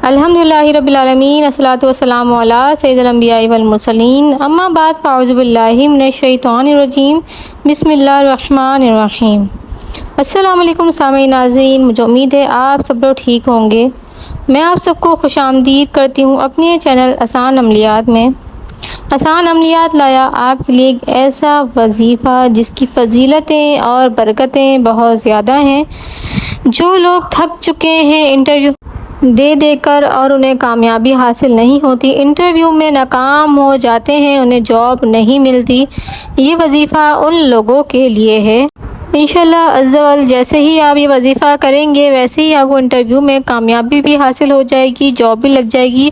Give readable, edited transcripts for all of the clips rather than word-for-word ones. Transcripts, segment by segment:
الحمدللہ رب العالمین، الصلاۃ والسلام علی سید الانبیاء والمرسلین، اما بعد فاعوذ باللہ من الشیطان الرجیم، بسم اللہ الرحمن الرحیم۔ السلام علیکم سامعین ناظرین، مجھے امید ہے آپ سب لوگ ٹھیک ہوں گے۔ میں آپ سب کو خوش آمدید کرتی ہوں اپنے چینل آسان عملیات میں۔ آسان عملیات لایا آپ کے لیے ایک ایسا وظیفہ جس کی فضیلتیں اور برکتیں بہت زیادہ ہیں۔ جو لوگ تھک چکے ہیں انٹرویو دے کر اور انہیں کامیابی حاصل نہیں ہوتی، انٹرویو میں ناکام ہو جاتے ہیں، انہیں جاب نہیں ملتی، یہ وظیفہ ان لوگوں کے لیے ہے۔ انشاءاللہ عز و جل جیسے ہی آپ یہ وظیفہ کریں گے ویسے ہی آپ کو انٹرویو میں کامیابی بھی حاصل ہو جائے گی، جاب بھی لگ جائے گی۔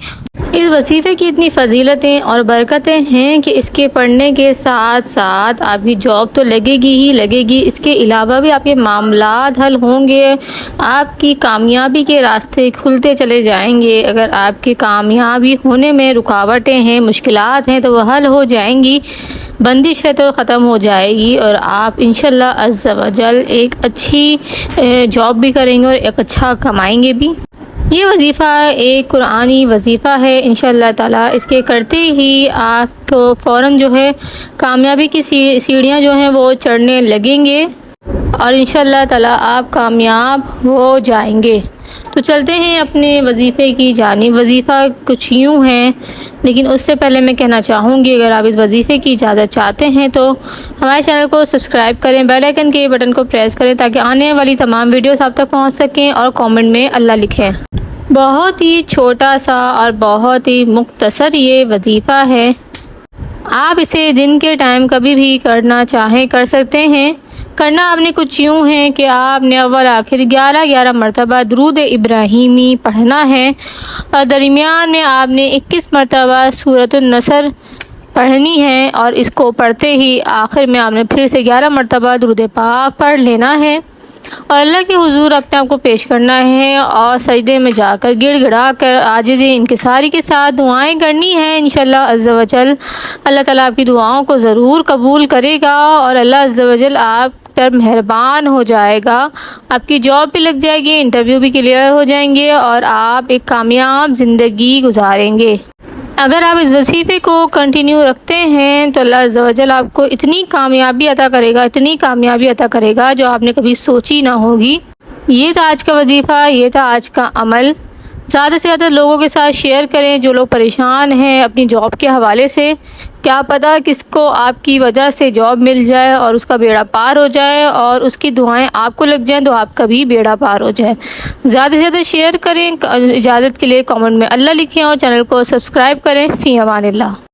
اس وظیفے کی اتنی فضیلتیں اور برکتیں ہیں کہ اس کے پڑھنے کے ساتھ ساتھ آپ کی جاب تو لگے گی، اس کے علاوہ بھی آپ کے معاملات حل ہوں گے، آپ کی کامیابی کے راستے کھلتے چلے جائیں گے۔ اگر آپ کی کامیابی ہونے میں رکاوٹیں ہیں، مشکلات ہیں تو وہ حل ہو جائیں گی، بندش ہے تو ختم ہو جائے گی، اور آپ انشاءاللہ عز و جل ایک اچھی جاب بھی کریں گے اور ایک اچھا کمائیں گے بھی۔ یہ وظیفہ ایک قرآنی وظیفہ ہے، انشاءاللہ تعالیٰ اس کے کرتے ہی آپ کو فوراً جو ہے کامیابی کی سیڑھیاں جو ہیں وہ چڑھنے لگیں گے اور انشاءاللہ تعالیٰ آپ کامیاب ہو جائیں گے۔ تو چلتے ہیں اپنے وظیفے کی جانب۔ وظیفہ کچھ یوں ہے، لیکن اس سے پہلے میں کہنا چاہوں گی اگر آپ اس وظیفے کی اجازت چاہتے ہیں تو ہمارے چینل کو سبسکرائب کریں، بیل آئیکن کے بٹن کو پریس کریں تاکہ آنے والی تمام ویڈیوز آپ تک پہنچ سکیں، اور کامنٹ میں اللہ لکھیں۔ بہت ہی چھوٹا سا اور بہت ہی مختصر یہ وظیفہ ہے، آپ اسے دن کے ٹائم کبھی بھی کرنا چاہیں کر سکتے ہیں۔ کرنا آپ نے کچھ یوں ہے کہ آپ نے اول آخر 11 مرتبہ درود ابراہیمی پڑھنا ہے، اور درمیان میں آپ نے 21 مرتبہ سورۃ النصر پڑھنی ہے، اور اس کو پڑھتے ہی آخر میں آپ نے پھر سے 11 مرتبہ درود پاک پڑھ لینا ہے، اور اللہ کے حضور اپنے آپ کو پیش کرنا ہے، اور سجدے میں جا کر گڑ گڑا کر عاجزی انکساری کے ساتھ دعائیں کرنی ہیں۔ انشاءاللہ عز و جل اللہ تعالیٰ آپ کی دعاؤں کو ضرور قبول کرے گا، اور اللہ عز و جل آپ پر مہربان ہو جائے گا، آپ کی جاب بھی لگ جائے گی، انٹرویو بھی کلیئر ہو جائیں گے، اور آپ ایک کامیاب زندگی گزاریں گے۔ اگر آپ اس وظیفے کو کنٹینیو رکھتے ہیں تو اللہ عز و جل آپ کو اتنی کامیابی عطا کرے گا جو آپ نے کبھی سوچی نہ ہوگی۔ یہ تھا آج کا وظیفہ، یہ تھا آج کا عمل۔ زیادہ سے زیادہ لوگوں کے ساتھ شیئر کریں جو لوگ پریشان ہیں اپنی جاب کے حوالے سے، کیا پتہ کس کو آپ کی وجہ سے جاب مل جائے اور اس کا بیڑا پار ہو جائے، اور اس کی دعائیں آپ کو لگ جائیں تو آپ کا بھی بیڑا پار ہو جائے۔ زیادہ سے زیادہ شیئر کریں، اجازت کے لیے کامنٹ میں اللہ لکھیں، اور چینل کو سبسکرائب کریں۔ فی امان اللہ۔